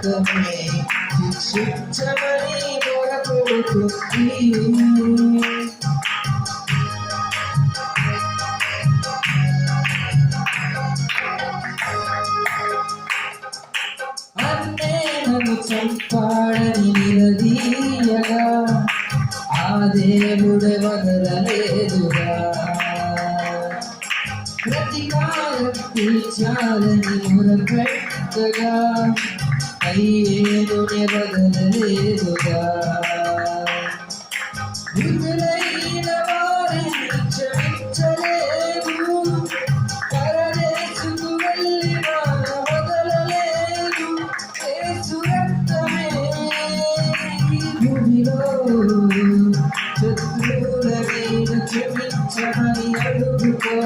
రక్తమే శిక్షించమని మొరపెడుతుంది. నన్ను చంపాడని నిలదీయగా ఆ దేవుడే వదలలేదుగా. ప్రతికారం తీర్చాలని మొరపెట్టగా అయ్యేనునే వదలలేదుగా. విడుదలైన వారిని క్షమించలేదు, పరదేశుకు వెళ్ళిన వదలలేదు. యేసు రక్తమే ఈ భూమిలో శత్రువుల మీద క్షమించమని అడుగుకో.